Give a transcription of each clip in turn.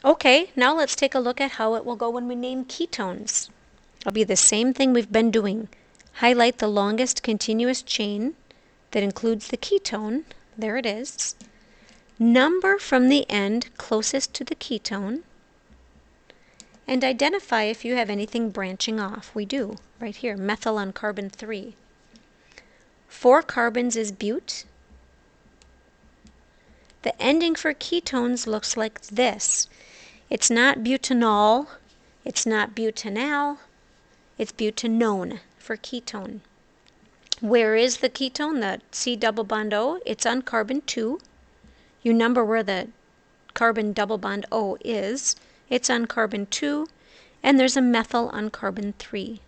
Okay, now let's take a look at how it will go when we name ketones. It'll be the same thing we've been doing. Highlight the longest continuous chain that includes the ketone. There it is. Number from the end closest to the ketone. And identify if you have anything branching off. We do, right here, methyl on carbon 3. 4 carbons is bute. The ending for ketones looks like this. It's not butanol, it's not butanal, it's butanone for ketone. Where is the ketone, the C double bond O? It's on carbon 2. You number where the carbon double bond O is. It's on carbon 2, and there's a methyl on carbon 3.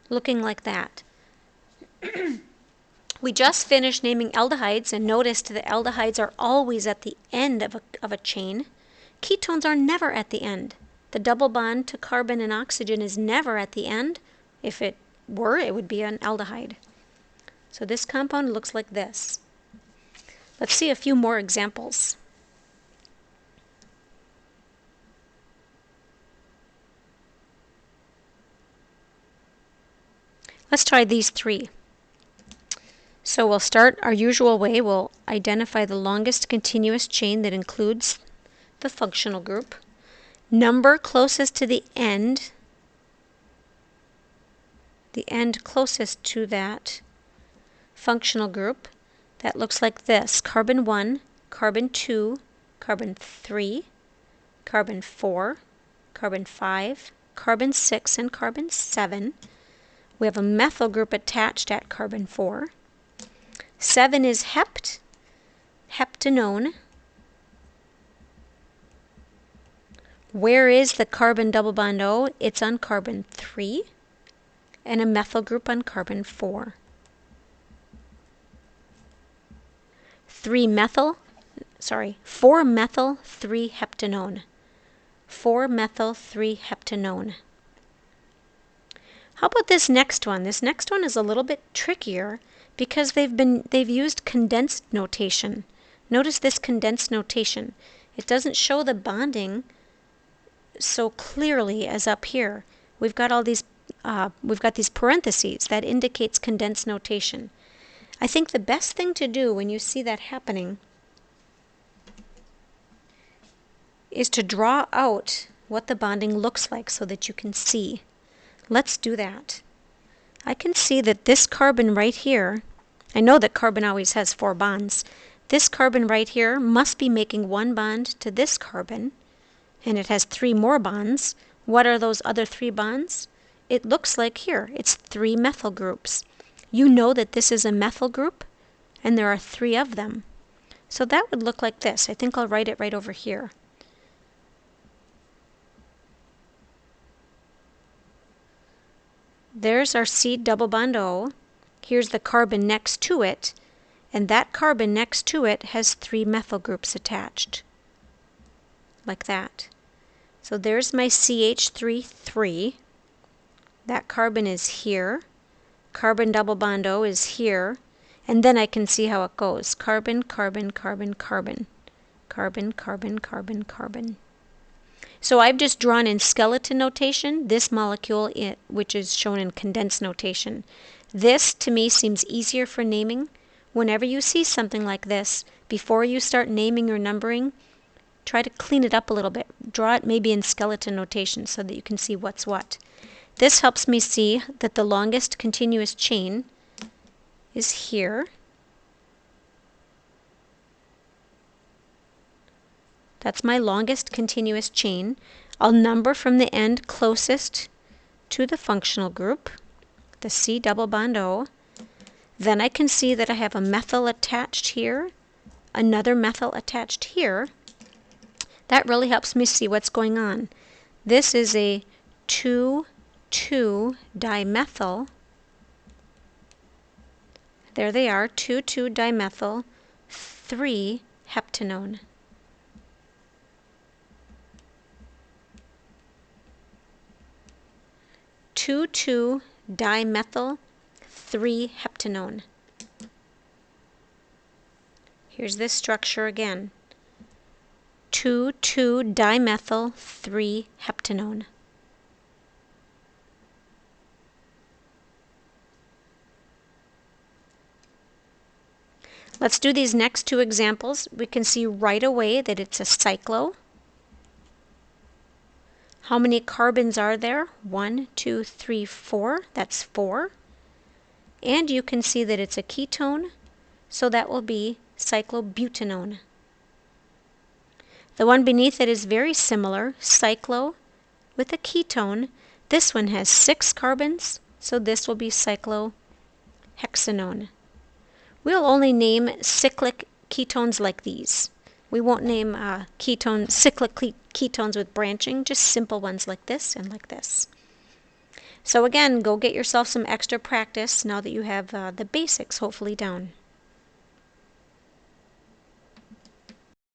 Looking like that. We just finished naming aldehydes and noticed that aldehydes are always at the end of a chain. Ketones are never at the end. The double bond to carbon and oxygen is never at the end. If it were, it would be an aldehyde. So this compound looks like this. Let's see a few more examples. Let's try these 3. So we'll start our usual way. We'll identify the longest continuous chain that includes the functional group. Number closest to the end closest to that functional group. That looks like this. Carbon 1, carbon 2, carbon 3, carbon 4, carbon 5, carbon 6, and carbon 7. We have a methyl group attached at carbon 4. 7 is heptanone. Where is the carbon double bond O? It's on carbon 3 and a methyl group on carbon 4. 4-methyl, 3-heptanone. 4-methyl-3-heptanone. How about this next one? This next one is a little bit trickier because they've used condensed notation. Notice this condensed notation. It doesn't show the bonding so clearly as up here. We've got these parentheses that indicates condensed notation. I think the best thing to do when you see that happening is to draw out what the bonding looks like so that you can see. Let's do that. I can see that this carbon right here, I know that carbon always has 4 bonds. This carbon right here must be making 1 bond to this carbon, and it has 3 more bonds. What are those other 3 bonds? It looks like here, it's 3 methyl groups. You know that this is a methyl group, and there are 3 of them. So that would look like this. I think I'll write it right over here. There's our C double bond O. Here's the carbon next to it, and that carbon next to it has 3 methyl groups attached, like that. So there's my CH3-3. That carbon is here. Carbon double bond O is here. And then I can see how it goes. Carbon, carbon, carbon, carbon. Carbon, carbon, carbon, carbon. So I've just drawn in skeleton notation this molecule, which is shown in condensed notation. This, to me, seems easier for naming. Whenever you see something like this, before you start naming or numbering, try to clean it up a little bit. Draw it maybe in skeleton notation so that you can see what's what. This helps me see that the longest continuous chain is here. That's my longest continuous chain. I'll number from the end closest to the functional group, the C double bond O. Then I can see that I have a methyl attached here, another methyl attached here. That really helps me see what's going on. This is a 2,2-dimethyl. There they are, 2,2-dimethyl, 3-heptanone. Dimethyl 3-heptanone. Here's this structure again. 2,2-dimethyl-3-heptanone. Let's do these next two examples. We can see right away that it's a cyclo. How many carbons are there? 1, 2, 3, 4. That's 4. And you can see that it's a ketone, so that will be cyclobutanone. The one beneath it is very similar, cyclo with a ketone. This one has 6 carbons, so this will be cyclohexanone. We'll only name cyclic ketones like these. We won't name cyclic ketones with branching, just simple ones like this and like this. So again, go get yourself some extra practice now that you have the basics hopefully down.